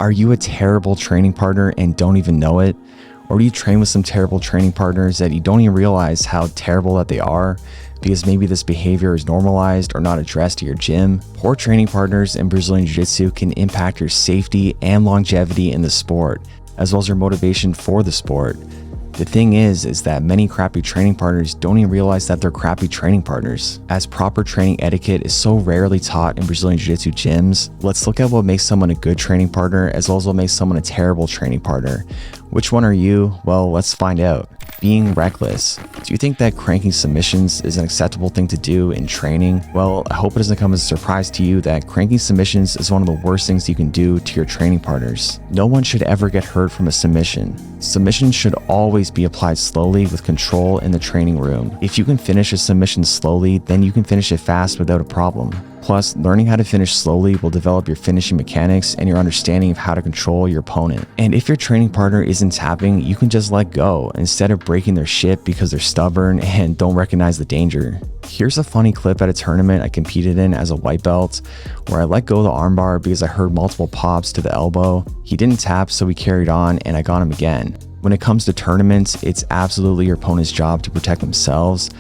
Are you a terrible training partner and don't even know it? Or do you train with some terrible training partners that you don't even realize how terrible that they are because maybe this behavior is normalized or not addressed at your gym? Poor training partners in Brazilian Jiu-Jitsu can impact your safety and longevity in the sport, as well as your motivation for the sport. The thing is that many crappy training partners don't even realize that they're crappy training partners. As proper training etiquette is so rarely taught in Brazilian Jiu-Jitsu gyms, let's look at what makes someone a good training partner as well as what makes someone a terrible training partner. Which one are you? Well, let's find out. Being reckless. Do you think that cranking submissions is an acceptable thing to do in training? Well, I hope it doesn't come as a surprise to you that cranking submissions is one of the worst things you can do to your training partners. No one should ever get hurt from a submission. Submissions should always be applied slowly with control in the training room. If you can finish a submission slowly, then you can finish it fast without a problem. Plus, learning how to finish slowly will develop your finishing mechanics and your understanding of how to control your opponent. And if your training partner isn't tapping, you can just let go instead of breaking their shit because they're stubborn and don't recognize the danger. Here's a funny clip at a tournament I competed in as a white belt where I let go of the armbar because I heard multiple pops to the elbow. He didn't tap, so we carried on and I got him again. When it comes to tournaments, it's absolutely your opponent's job to protect themselves.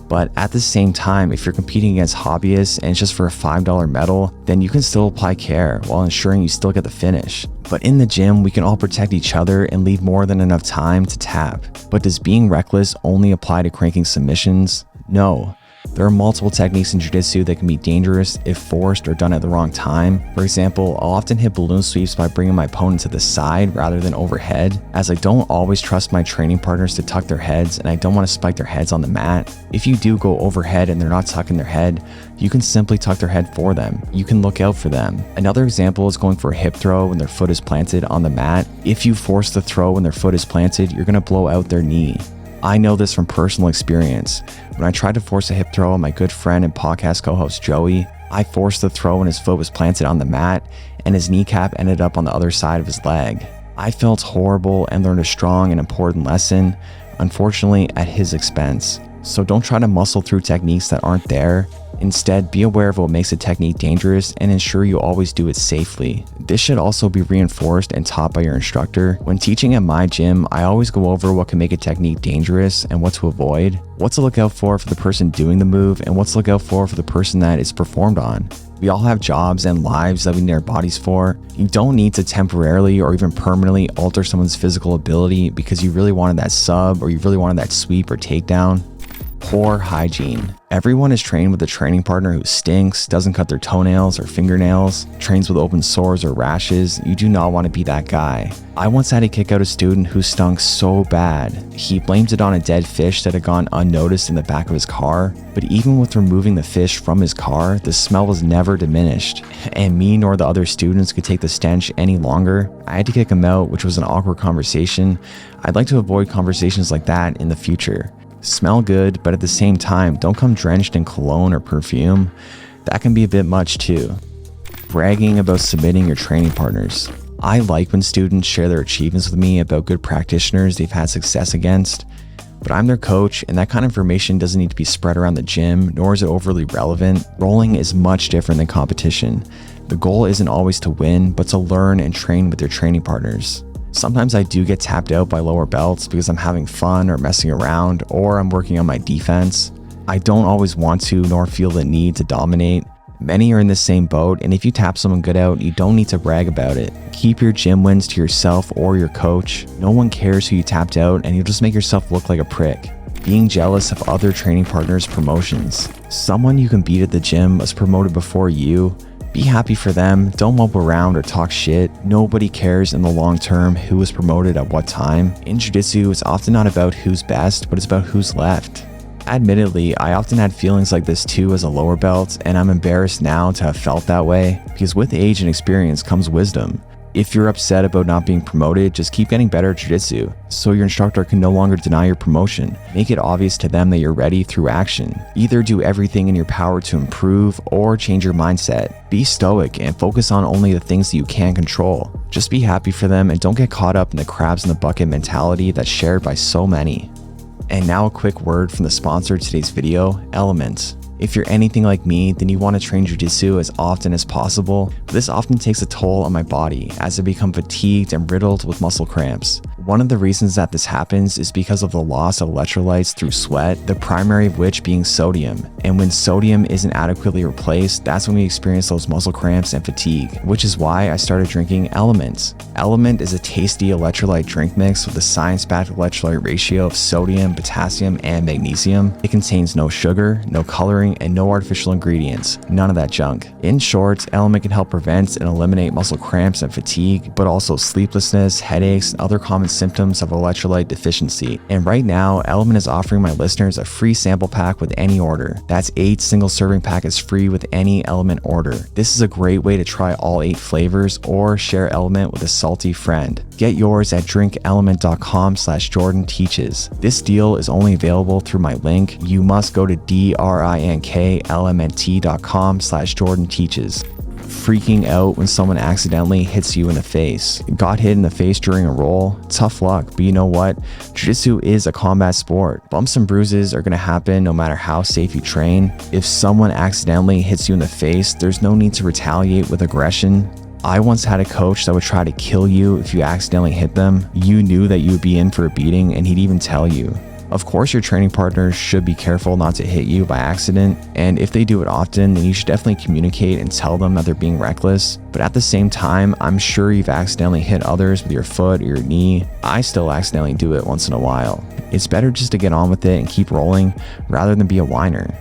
But at the same time, if you're competing against hobbyists and it's just for a $5 medal, then you can still apply care while ensuring you still get the finish. But in the gym, we can all protect each other and leave more than enough time to tap. But does being reckless only apply to cranking submissions? No. There are multiple techniques in Jiu-Jitsu that can be dangerous if forced or done at the wrong time. For example, I'll often hit balloon sweeps by bringing my opponent to the side rather than overhead, as I don't always trust my training partners to tuck their heads and I don't want to spike their heads on the mat. If you do go overhead and they're not tucking their head, you can simply tuck their head for them. You can look out for them. Another example is going for a hip throw when their foot is planted on the mat. If you force the throw when their foot is planted, you're going to blow out their knee. I know this from personal experience. When I tried to force a hip throw on my good friend and podcast co-host Joey, I forced the throw when his foot was planted on the mat and his kneecap ended up on the other side of his leg. I felt horrible and learned a strong and important lesson, unfortunately at his expense. So don't try to muscle through techniques that aren't there. Instead, be aware of what makes a technique dangerous and ensure you always do it safely. This should also be reinforced and taught by your instructor. When teaching at my gym, I always go over what can make a technique dangerous and what to avoid, what to look out for the person doing the move, and what to look out for the person that it's performed on. We all have jobs and lives that we need our bodies for. You don't need to temporarily or even permanently alter someone's physical ability because you really wanted that sub or you really wanted that sweep or takedown. Poor hygiene. Everyone is trained with a training partner who stinks, doesn't cut their toenails or fingernails, trains with open sores or rashes. You do not want to be that guy. I once had to kick out a student who stunk so bad. He blamed it on a dead fish that had gone unnoticed in the back of his car. But even with removing the fish from his car, the smell was never diminished. And me nor the other students could take the stench any longer. I had to kick him out, which was an awkward conversation. I'd like to avoid conversations like that in the future. Smell good, but at the same time, don't come drenched in cologne or perfume. That can be a bit much too. Bragging about submitting your training partners. I like when students share their achievements with me about good practitioners they've had success against, but I'm their coach and that kind of information doesn't need to be spread around the gym, nor is it overly relevant. Rolling is much different than competition. The goal isn't always to win, but to learn and train with your training partners. Sometimes I do get tapped out by lower belts because I'm having fun or messing around or I'm working on my defense. I don't always want to nor feel the need to dominate. Many are in the same boat, and if you tap someone good out, you don't need to brag about it. Keep your gym wins to yourself or your coach. No one cares who you tapped out and you'll just make yourself look like a prick. Being jealous of other training partners' promotions. Someone you can beat at the gym was promoted before you. Be happy for them, don't mope around or talk shit. Nobody cares in the long term who was promoted at what time. In Jiu-Jitsu, it's often not about who's best, but it's about who's left. Admittedly, I often had feelings like this too as a lower belt, and I'm embarrassed now to have felt that way, because with age and experience comes wisdom. If you're upset about not being promoted, just keep getting better at Jiu-Jitsu, so your instructor can no longer deny your promotion. Make it obvious to them that you're ready through action. Either do everything in your power to improve, or change your mindset. Be stoic and focus on only the things that you can control. Just be happy for them and don't get caught up in the crabs in the bucket mentality that's shared by so many. And now a quick word from the sponsor of today's video, Element. If you're anything like me, then you want to train jiu-jitsu as often as possible, but this often takes a toll on my body as I become fatigued and riddled with muscle cramps. One of the reasons that this happens is because of the loss of electrolytes through sweat, the primary of which being sodium. And when sodium isn't adequately replaced, that's when we experience those muscle cramps and fatigue, which is why I started drinking Element. Element is a tasty electrolyte drink mix with a science-backed electrolyte ratio of sodium, potassium, and magnesium. It contains no sugar, no coloring, and no artificial ingredients. None of that junk. In short, Element can help prevent and eliminate muscle cramps and fatigue, but also sleeplessness, headaches, and other common symptoms of electrolyte deficiency. And right now, Element is offering my listeners a free sample pack with any order. That's 8 single serving packets free with any Element order. This is a great way to try all 8 flavors or share Element with a salty friend. Get yours at drinkelement.com/JordanTeaches. This deal is only available through my link. You must go to drinklmnt.com/JordanTeaches. Freaking out when someone accidentally hits you in the face. Got hit in the face during a roll? Tough luck, but you know what? Jiu-jitsu is a combat sport. Bumps and bruises are going to happen no matter how safe you train. If someone accidentally hits you in the face, there's no need to retaliate with aggression. I once had a coach that would try to kill you if you accidentally hit them. You knew that you would be in for a beating, and he'd even tell you. Of course, your training partner should be careful not to hit you by accident, and if they do it often, then you should definitely communicate and tell them that they're being reckless. But at the same time, I'm sure you've accidentally hit others with your foot or your knee. I still accidentally do it once in a while. It's better just to get on with it and keep rolling rather than be a whiner.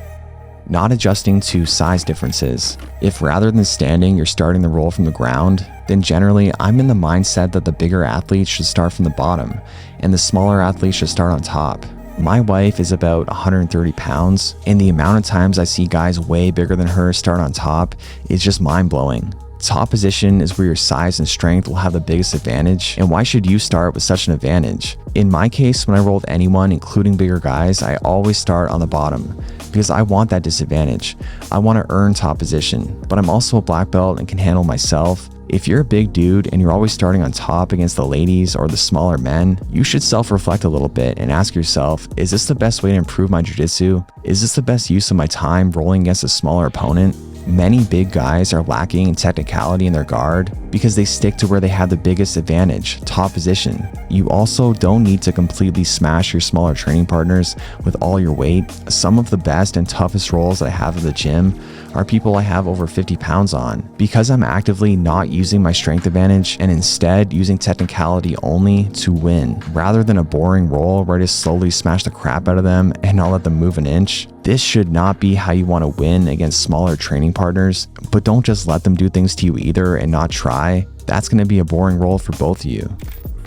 Not adjusting to size differences. If rather than standing, you're starting the roll from the ground, then generally I'm in the mindset that the bigger athletes should start from the bottom and the smaller athletes should start on top. My wife is about 130 pounds, and the amount of times I see guys way bigger than her start on top is just mind-blowing. Top position is where your size and strength will have the biggest advantage, and why should you start with such an advantage? In my case, when I roll with anyone, including bigger guys, I always start on the bottom because I want that disadvantage. I want to earn top position, but I'm also a black belt and can handle myself. If you're a big dude and you're always starting on top against the ladies or the smaller men, you should self-reflect a little bit and ask yourself, is this the best way to improve my jiu-jitsu? Is this the best use of my time rolling against a smaller opponent? Many big guys are lacking in technicality in their guard because they stick to where they have the biggest advantage, top position. You also don't need to completely smash your smaller training partners with all your weight. Some of the best and toughest rolls I have at the gym are people I have over 50 pounds on, because I'm actively not using my strength advantage and instead using technicality only to win, rather than a boring roll where I just slowly smash the crap out of them and not let them move an inch. This should not be how you want to win against smaller training partners, but don't just let them do things to you either and not try. That's going to be a boring roll for both of you.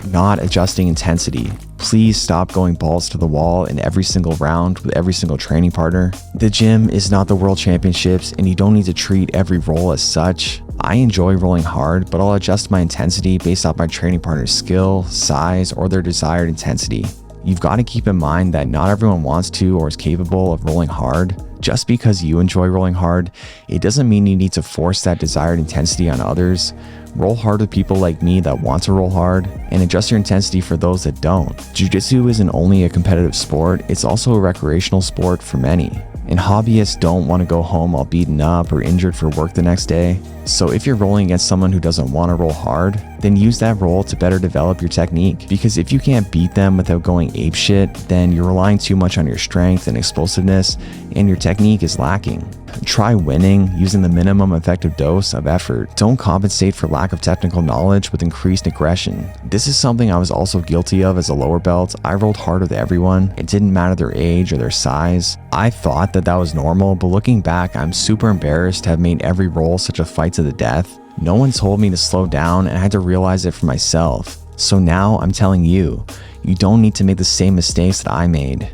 Not adjusting intensity. Please stop going balls to the wall in every single round with every single training partner. The gym is not the world championships, and you don't need to treat every roll as such. I enjoy rolling hard, but I'll adjust my intensity based off my training partner's skill, size, or their desired intensity. You've got to keep in mind that not everyone wants to or is capable of rolling hard. Just because you enjoy rolling hard, it doesn't mean you need to force that desired intensity on others. Roll hard with people like me that want to roll hard, and adjust your intensity for those that don't. Jiu-jitsu isn't only a competitive sport, it's also a recreational sport for many. And hobbyists don't want to go home all beaten up or injured for work the next day. So if you're rolling against someone who doesn't want to roll hard, then use that roll to better develop your technique. Because if you can't beat them without going apeshit, then you're relying too much on your strength and explosiveness, and your technique is lacking. Try winning using the minimum effective dose of effort. Don't compensate for lack of technical knowledge with increased aggression. This is something I was also guilty of as a lower belt. I rolled hard with everyone. It didn't matter their age or their size. I thought that was normal, but looking back, I'm super embarrassed to have made every roll such a fight to the death. No one told me to slow down, and I had to realize it for myself. So now I'm telling you, you don't need to make the same mistakes that I made.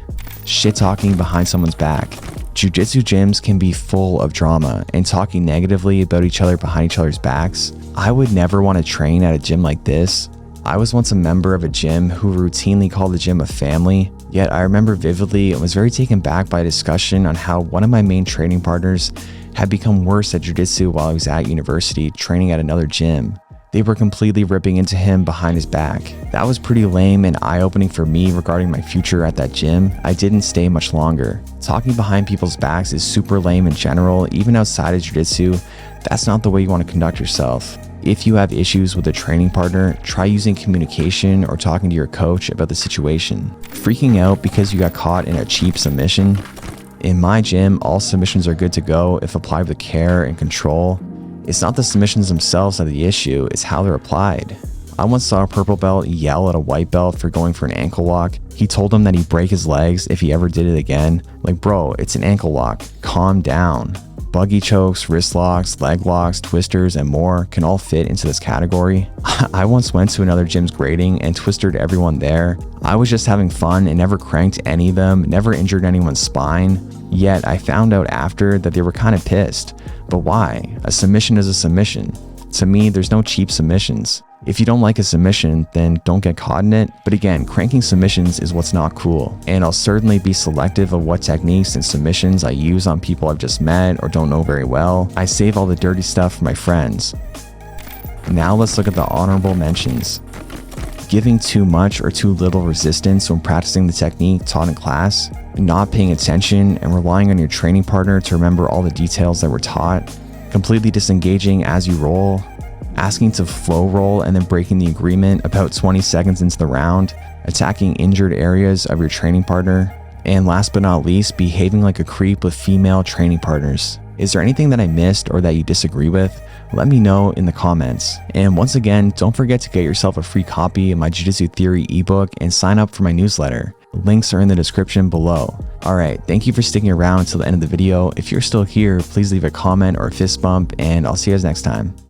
Shit talking behind someone's back. Jiu-jitsu gyms can be full of drama and talking negatively about each other behind each other's backs. I would never want to train at a gym like this. I was once a member of a gym who routinely called the gym a family, yet I remember vividly and was very taken back by a discussion on how one of my main training partners had become worse at jiu-jitsu while I was at university training at another gym. They were completely ripping into him behind his back. That was pretty lame and eye-opening for me regarding my future at that gym. I didn't stay much longer. Talking behind people's backs is super lame in general, even outside of jiu-jitsu. That's not the way you want to conduct yourself. If you have issues with a training partner, try using communication or talking to your coach about the situation. Freaking out because you got caught in a cheap submission? In my gym, all submissions are good to go if applied with care and control. It's not the submissions themselves that are the issue, it's how they're applied. I once saw a purple belt yell at a white belt for going for an ankle lock. He told him that he'd break his legs if he ever did it again. Like, bro, it's an ankle lock. Calm down. Buggy chokes, wrist locks, leg locks, twisters, and more can all fit into this category. I once went to another gym's grading and twisted everyone there. I was just having fun and never cranked any of them, never injured anyone's spine. Yet I found out after that they were kind of pissed. But why? A submission is a submission. To me, there's no cheap submissions. If you don't like a submission, then don't get caught in it. But again, cranking submissions is what's not cool. And I'll certainly be selective of what techniques and submissions I use on people I've just met or don't know very well. I save all the dirty stuff for my friends. Now let's look at the honorable mentions. Giving too much or too little resistance when practicing the technique taught in class, not paying attention and relying on your training partner to remember all the details that were taught, completely disengaging as you roll, asking to flow roll and then breaking the agreement about 20 seconds into the round, attacking injured areas of your training partner, and last but not least, behaving like a creep with female training partners. Is there anything that I missed or that you disagree with? Let me know in the comments. And once again, don't forget to get yourself a free copy of my Jiu-Jitsu Theory ebook and sign up for my newsletter. Links are in the description below. Alright, thank you for sticking around until the end of the video. If you're still here, please leave a comment or a fist bump, and I'll see you guys next time.